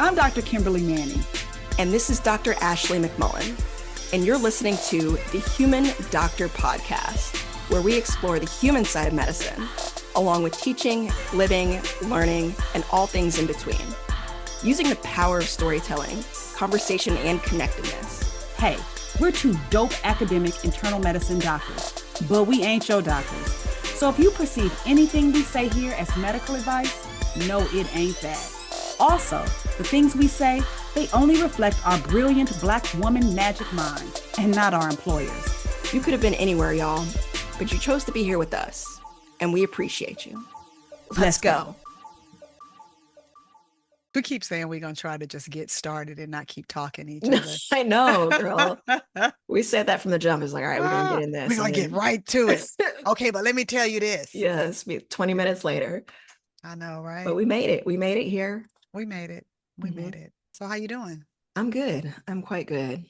I'm Dr. Kimberly Manning. And this is Dr. Ashley McMullen. And you're listening to the Human Doctor Podcast, where we explore the human side of medicine, along with teaching, living, learning, and all things in between. Using the power of storytelling, conversation, and connectedness. Hey, we're two dope academic internal medicine doctors, but we ain't your doctors. So if you perceive anything we say here as medical advice, no, it ain't that. Also, the things we say, they only reflect our brilliant Black woman magic mind and not our employers. You could have been anywhere, y'all, but you chose to be here with us, and we appreciate you. Let's go. We keep saying we're going to try to just get started and not keep talking to each other. I know, girl. We said that from the jump. It's like, all right, we're going to get in this. We're going to get right to it. Okay, but let me tell you this. Yes, 20 minutes later. I know, right? But we made it. We made it here. We made it. We made it. So how you doing? I'm good. I'm quite good.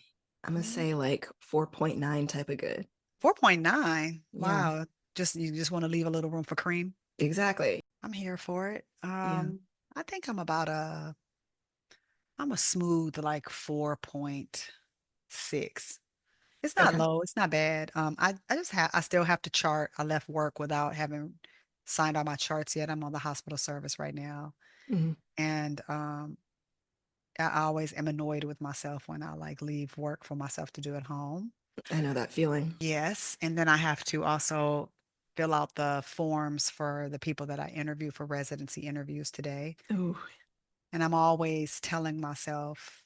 I'm going to say like 4.9 type of good. 4.9? Wow. You just want to leave a little room for cream? Exactly. I'm here for it. I think I'm a smooth like 4.6. It's not low. It's not bad. I still have to chart. I left work without having signed all my charts yet. I'm on the hospital service right now. Mm-hmm. And I always am annoyed with myself when I like leave work for myself to do at home. I know that feeling. Yes. And then I have to also fill out the forms for the people that I interview for residency interviews today. Ooh. And I'm always telling myself,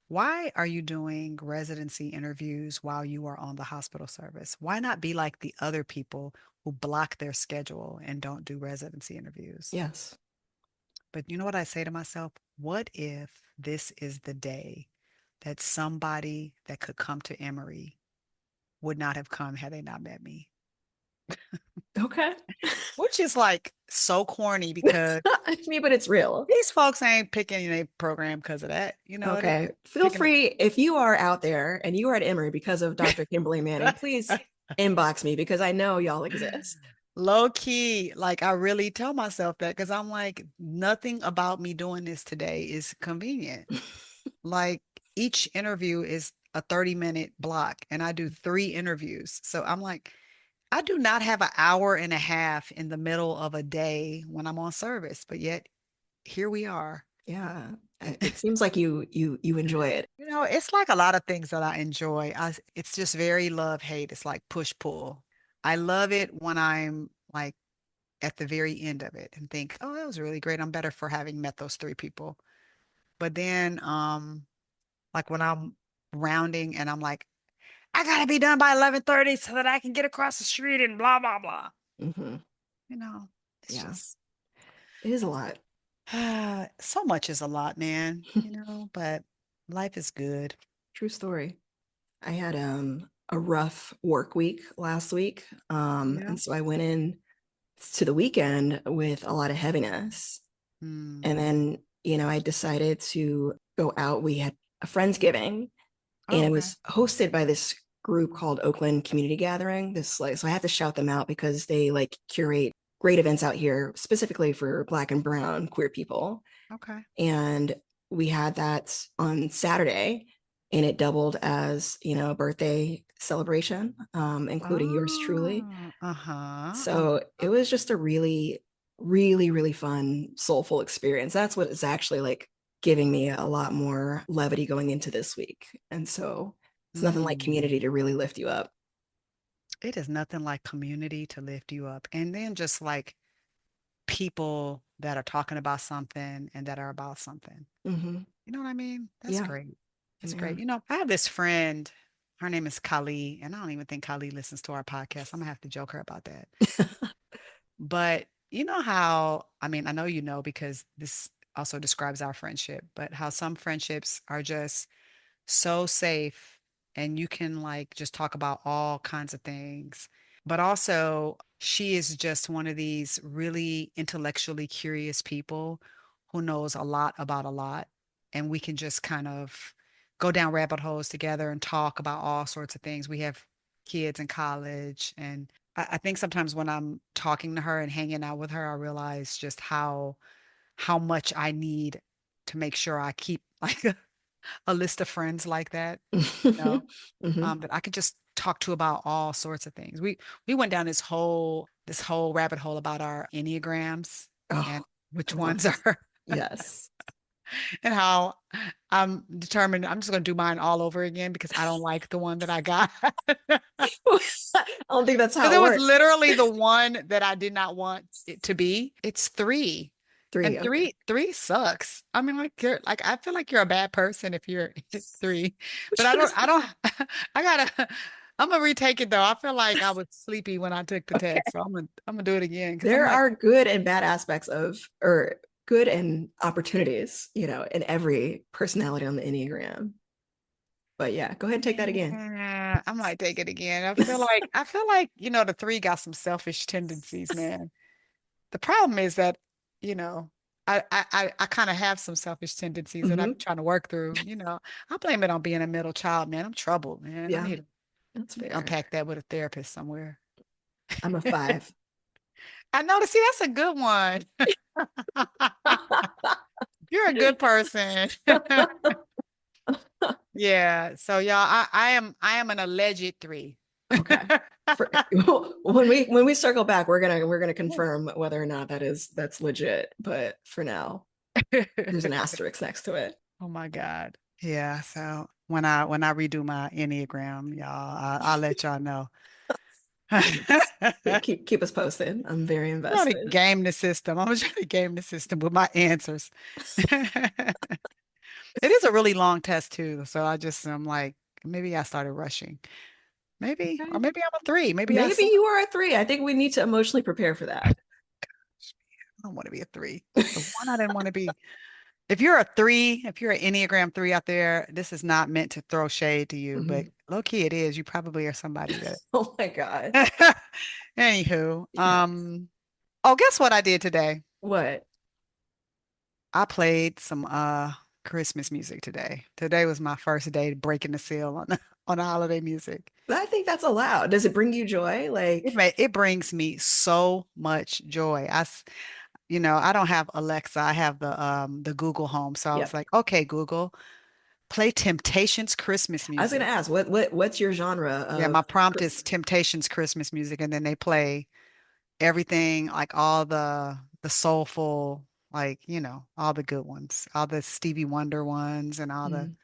why are you doing residency interviews while you are on the hospital service? Why not be like the other people who block their schedule and don't do residency interviews? Yes. But you know what I say to myself? What if this is the day that somebody that could come to Emory would not have come had they not met me? Okay. Which is like so corny because I mean, but it's real. These folks ain't picking a program because of that. You know. Okay. Feel free, if you are out there and you are at Emory because of Dr. Kimberly Manning, please inbox me because I know y'all exist. Low key, like I really tell myself that because I'm like, nothing about me doing this today is convenient. Like each interview is a 30-minute block and I do 3 interviews. So I'm like, I do not have an hour and a half in the middle of a day when I'm on service, but yet here we are. Yeah. It seems like you enjoy it. You know, it's like a lot of things that I enjoy. It's just very love, hate. It's like push, pull. I love it when I'm like at the very end of it and think, oh, that was really great. I'm better for having met those 3 people. But then, like when I'm rounding and I'm like, I gotta be done by 11:30 so that I can get across the street and blah, blah, blah. Mm-hmm. You know, it's just. It is a lot. So much is a lot, man, you know, but life is good. True story. I had a rough work week last week. And so I went in to the weekend with a lot of heaviness. And then, I decided to go out. We had a Friendsgiving and it was hosted by this group called Oakland Community Gathering. So I have to shout them out because they like curate great events out here, specifically for Black and brown queer people. Okay. And we had that on Saturday. And it doubled as, a birthday celebration, including yours truly. So it was just a really, really, really fun, soulful experience. That's what is actually like giving me a lot more levity going into this week. And so it's nothing like community to really lift you up. It is nothing like community to lift you up. And then just like people that are talking about something and that are about something. Mm-hmm. You know what I mean? That's great. It's great. Yeah. I have this friend, her name is Kali, and I don't even think Kali listens to our podcast. I'm gonna have to joke her about that. But you know how, I know you know because this also describes our friendship, but how some friendships are just so safe and you can like just talk about all kinds of things. But also, she is just one of these really intellectually curious people who knows a lot about a lot. And we can just kind of go down rabbit holes together and talk about all sorts of things. We have kids in college. And I think sometimes when I'm talking to her and hanging out with her, I realize just how much I need to make sure I keep like a list of friends like that, that I could just talk to about all sorts of things. We went down this whole rabbit hole about our Enneagrams Oh, and which I love ones this. are Yes. and how I'm determined I'm just gonna do mine all over again because I don't like the one that I got. I don't think that's how Because it it was works. literally the one that I did not want it to be. It's three. And Three. Okay. three sucks. I mean, like you're like I feel like you're a bad person if you're three. But I don't I gotta I'm gonna retake it though. I feel like I was sleepy when I took the Okay. test. So I'm gonna do it again because I'm There like, are good and bad aspects of, or good and opportunities, in every personality on the Enneagram. But yeah, go ahead and take that again. yeah, I might take it again. I feel like, the three got some selfish tendencies, man. The problem is that, you know, I kind of have some selfish tendencies that I'm Hmm. trying to work through. I blame it on being a middle child, man. I'm troubled, man. I Yeah, need to that's fair. unpack that with a therapist somewhere. I'm a 5. I know to see that's a good one. You're a good person. Yeah. So y'all, I am an alleged three. Okay. For, when we circle back, we're gonna confirm whether or not that's legit. But for now, there's an asterisk next to it. Oh my God. Yeah. So when I redo my Enneagram, y'all, I'll let y'all know. Yeah, keep us posted. I'm very Trying to invested. game the system. I'm trying to game the system with my answers. It is a really long test too. So I'm like, maybe I started rushing. Maybe, Okay. or maybe I'm a three. Maybe I Maybe saw. you are a 3. I think we need to emotionally prepare for that. I don't want to be a three. The one I didn't want to be. If you're an Enneagram three out there, this is not meant to throw shade to you, but Mhm. low key it is. You probably are somebody that. Oh my God. Anywho, Yeah. oh, guess what I did today? What? I played some Christmas music today. Today was my first day breaking the seal on on the holiday music. I think that's allowed. Does it bring you joy? Like, It brings me so much joy. I don't have Alexa. I have the Google Home. So I was yep. like, okay, Google, play Temptations Christmas I was gonna music. ask, what's your genre Yeah, my of prompt is Christmas? Temptations Christmas music, and then they play everything like all the soulful, like, all the good ones, all the Stevie Wonder ones and all the Mhm.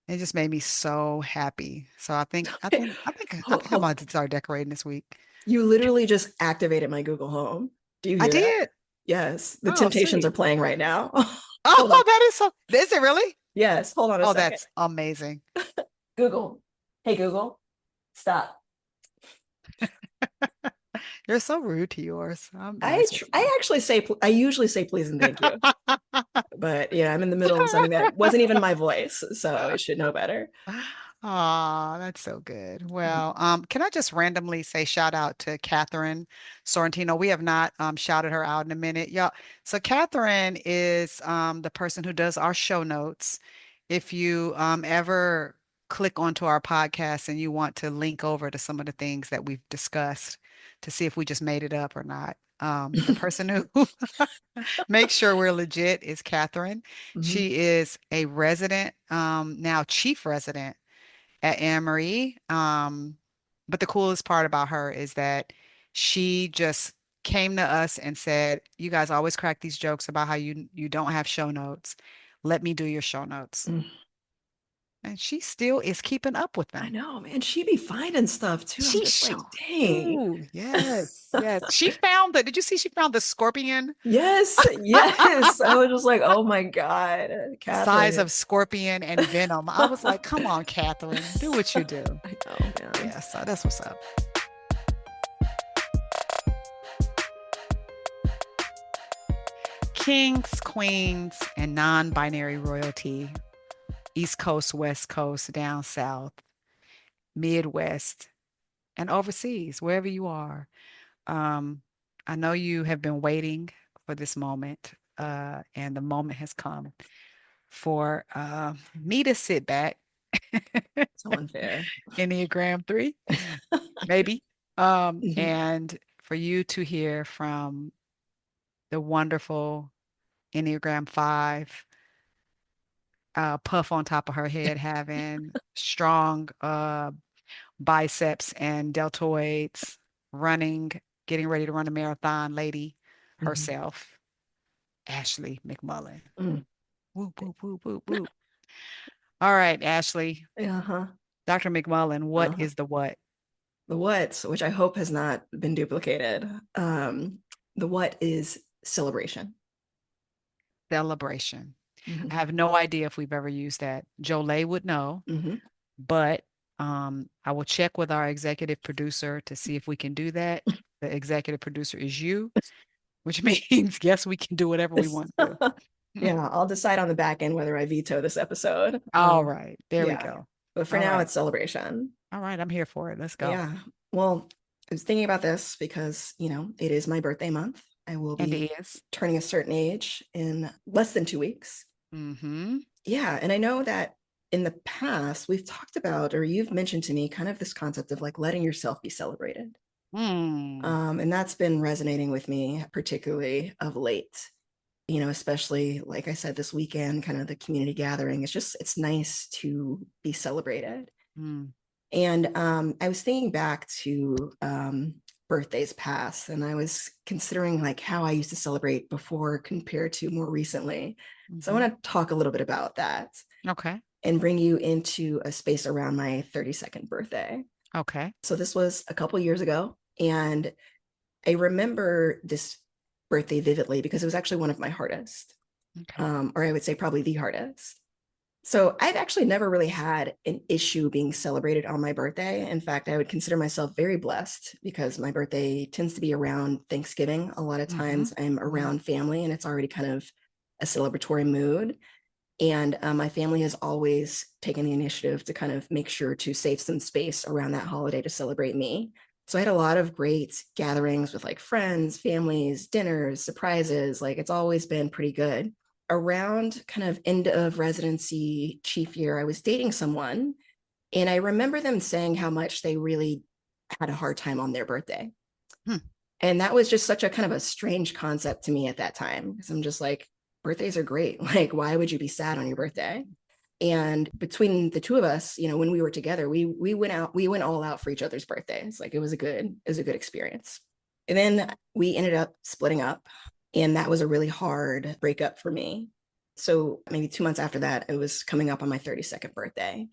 it just made me so happy. So I think I'm Oh, about to start decorating this week. you literally just activated my Google Home. Do you I hear that? did. Yes, the Oh, Temptations sweet. are playing right now. Hold on. Oh, is it really? Yes, hold on a Oh, second. that's amazing. Google. Hey Google, stop. You're so rude to yours. I'm I messing tr with I actually say I usually say please and thank you, but yeah, I'm in the middle of something that wasn't even my voice, so it should know better. Oh, that's so good. Mhm. Well, can I just randomly say shout out to Catherine Sorrentino? We have not shouted her out in a minute. Yeah. So Catherine is the person who does our show notes. If you ever click onto our podcast and you want to link over to some of the things that we've discussed to see if we just made it up or not, the person who make sure we're legit is Catherine. Mhm. She is a resident, now chief resident at Anne Marie. But the coolest part about her is that she just came to us and said, "You guys always crack these jokes about how you don't have show notes. Let me do your show notes." Mm. And she still is keeping up with I them. know, man. She be finding stuff too. I'm She just like, sure dang. do. Yes, yes. Did you see she found the scorpion? Yes, yes. I was just like, oh my God, The size Catherine. of scorpion and venom. I was like, come on, Catherine, do what you do. I know, man. Yeah, so that's what's up. Kings, queens, and non-binary royalty, East Coast, West Coast, down South, Midwest, and overseas, wherever you are. Um, I know you have been waiting for this moment, and the moment has come for me to sit back, So unfair. Enneagram 3, maybe, Mhm. and for you to hear from the wonderful Enneagram 5, puff on top of her head, having strong biceps and deltoids, running, getting ready to run a marathon lady Mhm. herself, Ashley McMullen. Mm. Whoop, whoop, whoop, whoop, whoop. All right, Ashley. Uh-huh. Dr. McMullen, what Uh-huh. is the what? The what, which I hope has not been duplicated. The what is celebration. Celebration. I Mhm. have no idea if we've ever used that. Jolie would know, Mhm. but I will check with our executive producer to see if we can do that. The executive producer is you, which means yes, we can do whatever we want to. Yeah, I'll decide on the back end whether I veto this episode. All right, there we Yeah, go. but for All now, right, it's celebration. all right, I'm here for it. Let's go. Yeah. Well, I was thinking about this because, it is my birthday month. I will And be it is. turning a certain age in less than 2 weeks. Mm-hmm. Yeah. And I know that in the past, we've talked about, or you've mentioned to me, kind of this concept of like letting yourself be celebrated. Mm. And that's been resonating with me, particularly of late. Especially like I said, this weekend, kind of the community gathering. It's nice to be celebrated. Mm. And I was thinking back to birthdays past, and I was considering like how I used to celebrate before compared to more recently. So I Mm-hmm. want to talk a little bit about that Okay. and bring you into a space around my 32nd birthday. Okay. So this was a couple years ago, and I remember this birthday vividly because it was actually one of my hardest, Okay. or I would say probably the hardest. So I've actually never really had an issue being celebrated on my birthday. In fact, I would consider myself very blessed because my birthday tends to be around Thanksgiving. A lot of Mm-hmm. times I'm Mm-hmm. around family and it's already kind of a celebratory mood. And my family has always taken the initiative to kind of make sure to save some space around that holiday to celebrate me. So I had a lot of great gatherings with like friends, families, dinners, surprises. Like it's always been pretty good. Around kind of end of residency chief year, I was dating someone, and I remember them saying how much they really had a hard time on their birthday. Hmm. And that was just such a kind of a strange concept to me at that time because I'm just like, birthdays are great. Like, why would you be sad on your birthday? And between the two of us, when we were together, we went all out for each other's birthdays. Like it was a good experience. And then we ended up splitting up, and that was a really hard breakup for me. So maybe 2 months after that, it was coming up on my 32nd birthday,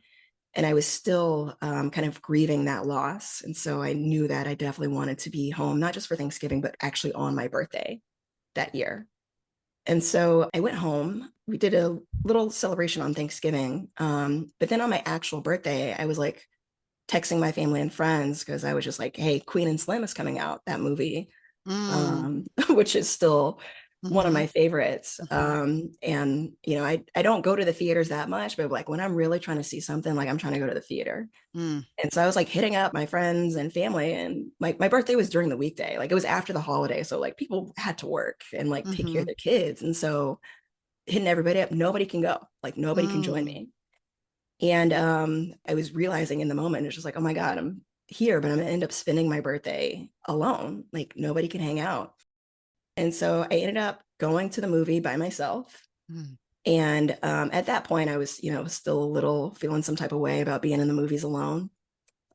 and I was still kind of grieving that loss. And so I knew that I definitely wanted to be home, not just for Thanksgiving, but actually on my birthday that year. And so I went home. We did a little celebration on Thanksgiving. But then on my actual birthday, I was like texting my family and friends because I was just like, hey, Queen and Slim is coming out, that movie, Mm. which is still one of Mm-hmm. my favorites. Mm-hmm. And I don't go to the theaters that much, but like when I'm really trying to see something, like I'm trying to go to the theater. Mm. And so I was like hitting up my friends and family, and my birthday was during the weekday. Like it was after the holiday. So like people had to work and like take care Mm-hmm. of their kids. And so hitting everybody up, nobody can go, like nobody can join Mm. me. And I was realizing in the moment, it's just like, oh my God, I'm here, but I'm gonna end up spending my birthday alone. Like nobody can hang out. And so I ended up going to the movie by myself. Mm. And at that point, I was, still a little feeling some type of way about being in the movies alone.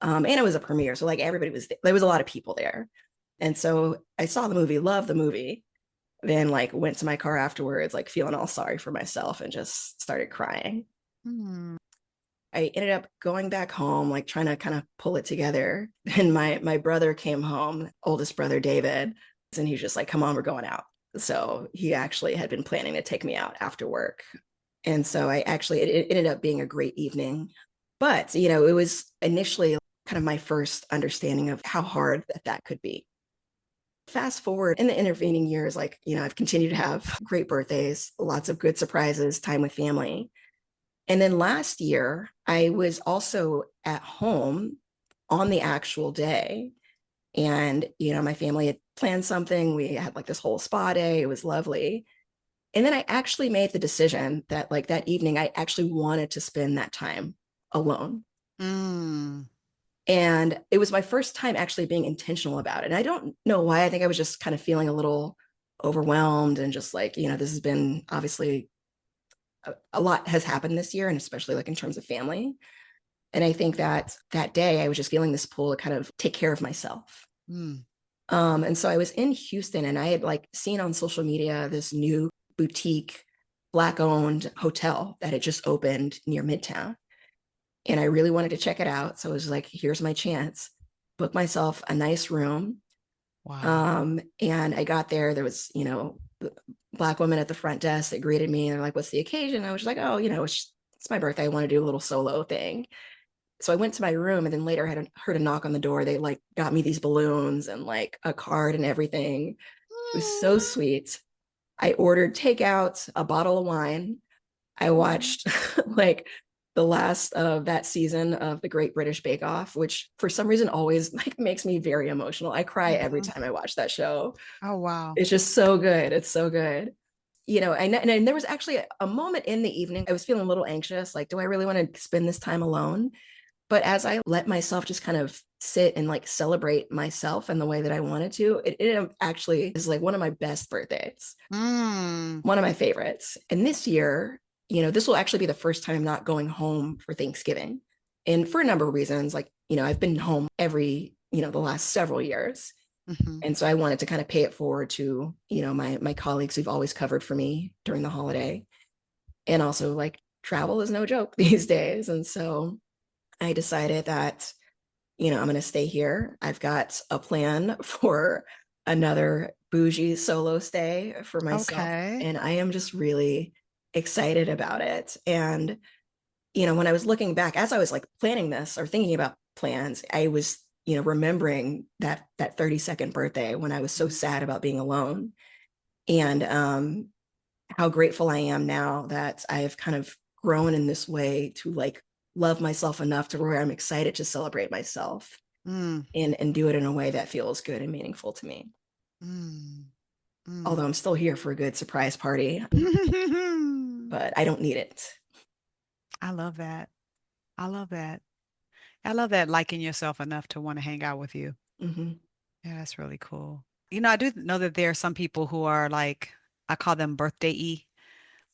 And it was a premiere. So like everybody there was a lot of people there. And so I saw the movie, loved the movie, then like went to my car afterwards, like feeling all sorry for myself and just started crying. Mm. I ended up going back home, like trying to kind of pull it together. And my brother came home, oldest brother David, and he's just like, come on, we're going out. So he actually had been planning to take me out after work. And so it ended up being a great evening. But, it was initially kind of my first understanding of how hard that could be. Fast forward in the intervening years, like, I've continued to have great birthdays, lots of good surprises, time with family. And then last year, I was also at home on the actual day. And, my family had planned something. We had like this whole spa day. It was lovely. And then I actually made the decision that like that evening, I actually wanted to spend that time alone. Mm. And it was my first time actually being intentional about it. And I don't know why. I think I was just kind of feeling a little overwhelmed and just like, this has been obviously a lot has happened this year, and especially like in terms of family. And I think that that day I was just feeling this pull to kind of take care of myself. Mm. And so I was in Houston, and I had like seen on social media this new boutique Black owned hotel that had just opened near Midtown. And I really wanted to check it out. So I was like, here's my chance. Book myself a nice room. Wow. And I got there. There was, Black women at the front desk that greeted me. And they're like, what's the occasion? I was like, oh, it's my birthday. I want to do a little solo thing. So I went to my room, and then later I heard a knock on the door. They like got me these balloons and like a card and everything. It was so sweet. I ordered takeout, a bottle of wine. I watched like the last of that season of the Great British Bake Off, which for some reason always like makes me very emotional. I cry every time I watch that show. Oh, wow. It's just so good. It's so good. And there was actually a moment in the evening, I was feeling a little anxious. Like, do I really want to spend this time alone? But as I let myself just kind of sit and like celebrate myself in the way that I wanted to, it actually is like one of my best birthdays, one of my favorites. And this year, this will actually be the first time I'm not going home for Thanksgiving. And for a number of reasons, like, I've been home every, the last several years. Mm-hmm. And so I wanted to kind of pay it forward to, my colleagues who've always covered for me during the holiday. And also like travel is no joke these days. And so I decided that, I'm going to stay here. I've got a plan for another bougie solo stay for myself. Okay. And I am just really excited about it. And, when I was looking back, as I was like planning this or thinking about plans, I was, remembering that 32nd birthday when I was so sad about being alone. And how grateful I am now that I have kind of grown in this way to like love myself enough to where I'm excited to celebrate myself and do it in a way that feels good and meaningful to me. Although I'm still here for a good surprise party, but I don't need it. I love that. I love that. I love that liking yourself enough to want to hang out with you. Mm-hmm. Yeah, that's really cool. I do know that there are some people who are like, I call them birthday-y.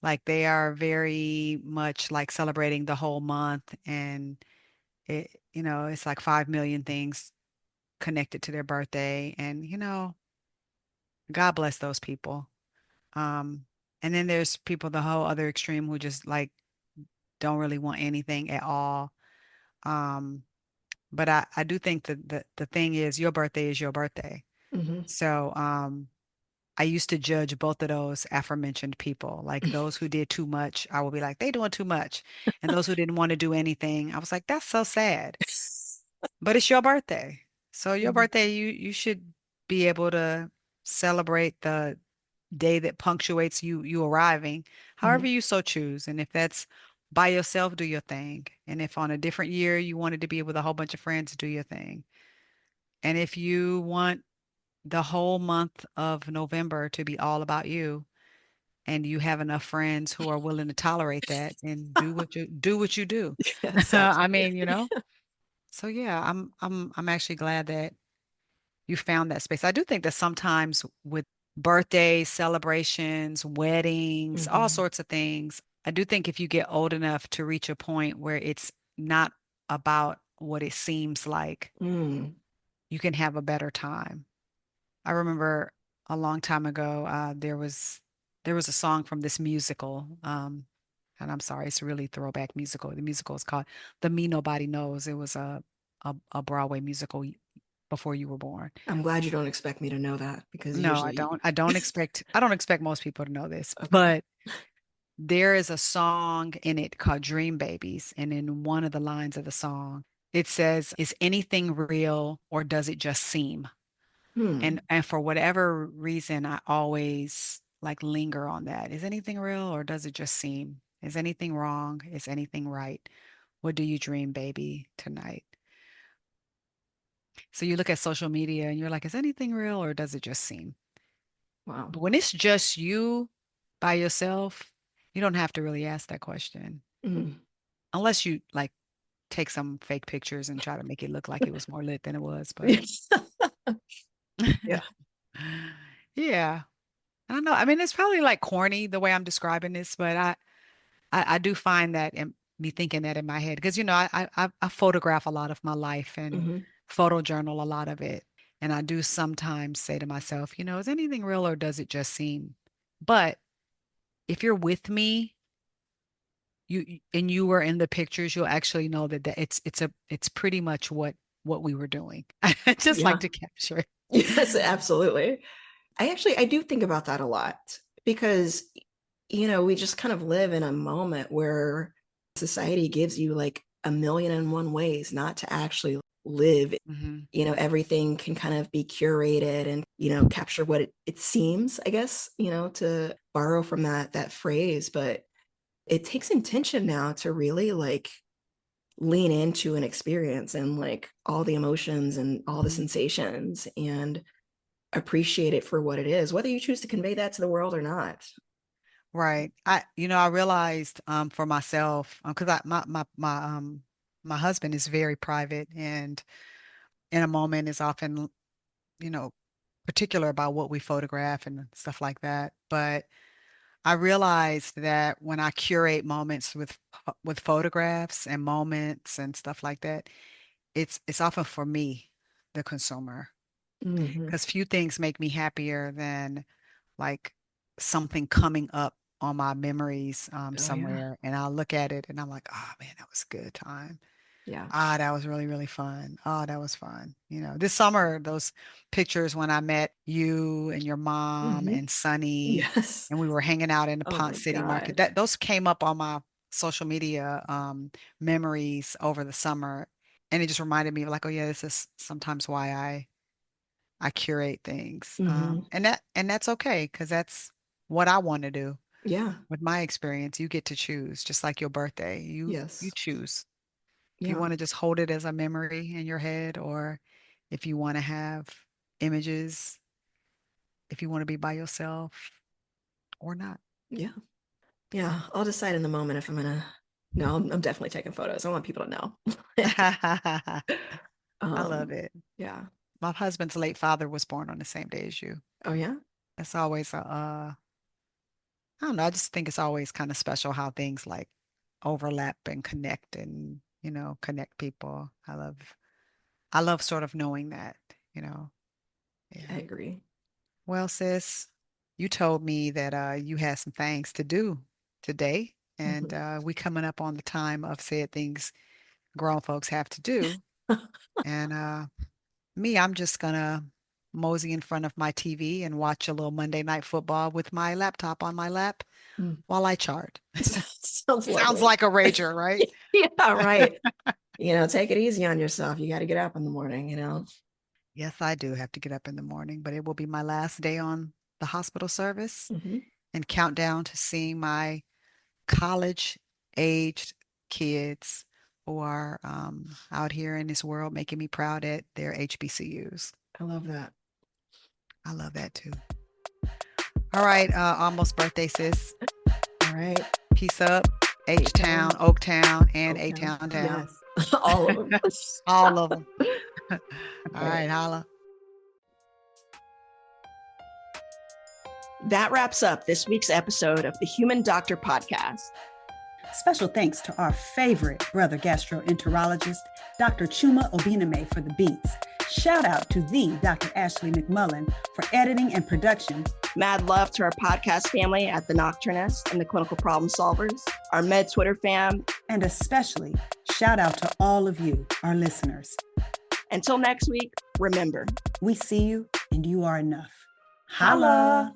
Like they are very much like celebrating the whole month, and it's like 5 million things connected to their birthday. And God bless those people. Um, and then there's people the whole other extreme who just like don't really want anything at all. Um, but I do think that the thing is your birthday is your birthday. Mm-hmm. So I used to judge both of those aforementioned people. Like those who did too much, I would be like, they doing too much. And those who didn't want to do anything, I was like, that's so sad. But it's your birthday. So your Mm-hmm. birthday, you should be able to celebrate the day that punctuates you arriving, however Mm-hmm. you so choose. And if that's by yourself, do your thing. And if on a different year you wanted to be with a whole bunch of friends, do your thing. And if you want the whole month of November to be all about you, and you have enough friends who are willing to tolerate that, and do what you do. Yes, I absolutely. mean, so yeah, I'm actually glad that you found that space. I do think that sometimes with birthdays, celebrations, weddings, all Mm-hmm. sorts of things, I do think if you get old enough to reach a point where it's not about what it seems like, Mm. you can have a better time. I remember a long time ago, there was a song from this musical, and I'm sorry, it's really throwback musical. The musical is called "The Me Nobody Knows." It was a Broadway musical before you were born. I'm glad you don't expect me to know that because No, I usually, don't. I don't expect most people to know this, okay. but there is a song in it called Dream Babies, and in one of the lines of the song, it says, "Is anything real or does it just seem?" Hmm. And for whatever reason, I always like linger on that. Is anything real or does it just seem? Is anything wrong? Is anything right? What do you dream, baby, tonight? So you look at social media and you're like, is anything real or does it just seem? Wow. But when it's just you by yourself, you don't have to really ask that question. Mm. Unless you like take some fake pictures and try to make it look like it was more lit than it was. But Yeah. yeah, I don't know. I mean, it's probably like corny the way I'm describing this, but I do find that and me thinking that in my head because, I photograph a lot of my life and photojournal a lot of it. And I do sometimes say to myself, is anything real or does it just seem? But if you're with me, you were in the pictures, you'll actually know that it's pretty much what we were doing. I just like to capture it. Yes, absolutely. I do think about that a lot because, we just kind of live in a moment where society gives you like 1,000,001 ways not to actually live. Everything can kind of be curated and, capture what it seems, I guess, to borrow from that phrase. But it takes intention now to really like lean into an experience and like all the emotions and all the sensations and appreciate it for what it is, whether you choose to convey that to the world or not. Right. I realized for myself, because my husband is very private and in a moment is often, you know, particular about what we photograph and stuff like that. But I realized that when I curate moments with photographs and moments and stuff like that, it's often for me, the consumer, because few things make me happier than like something coming up on my memories somewhere, and I'll look at it and I'm like, oh man, that was a good time. Yeah. Ah, that was really, really fun. Oh, that was fun. This summer, those pictures when I met you and your mom and Sunny, Yes. and we were hanging out in the Oh my Ponce City Market. God. Those came up on my social media memories over the summer. And it just reminded me of like, oh yeah, this is sometimes why I curate things. And that's okay, because that's what I want to do. Yeah. With my experience, you get to choose, just like your birthday. You Yes. choose. If you Yeah. want to just hold it as a memory in your head, or if you want to have images, if you want to be by yourself or not. Yeah. Yeah. I'll decide in the moment if I'm gonna. No, I'm definitely taking photos. I want people to know. I love it. Yeah. My husband's late father was born on the same day as you. Oh yeah. That's always I don't know, I just think it's always kind of special how things like overlap and connect and, connect people. I love sort of knowing that, you know. I Yeah. agree. Well, sis, you told me that you had some things to do today, and we coming up on the time of said things grown folks have to do. And I'm just gonna mosey in front of my TV and watch a little Monday Night Football with my laptop on my lap while I chart. Sounds Sounds lovely. like a rager, right? Yeah, right. Take it easy on yourself. You got to get up in the morning. Yes, I do have to get up in the morning, but it will be my last day on the hospital service and count down to seeing my college-aged kids who are out here in this world making me proud at their HBCUs. I love that. I love that too. All right, almost birthday, sis. All right. Peace up. H-Town, Oaktown, and A-Town Town. Yes. All of them. All of them. All right, holla. That wraps up this week's episode of the Human Doctor Podcast. Special thanks to our favorite brother gastroenterologist, Dr. Chuma Obiname, for the beats. Shout out to the Dr. Ashley McMullen for editing and production. Mad love to our podcast family at The Nocturnist and the Clinical Problem Solvers, our Med Twitter fam. And especially shout out to all of you, our listeners. Until next week, remember, we see you and you are enough. Holla!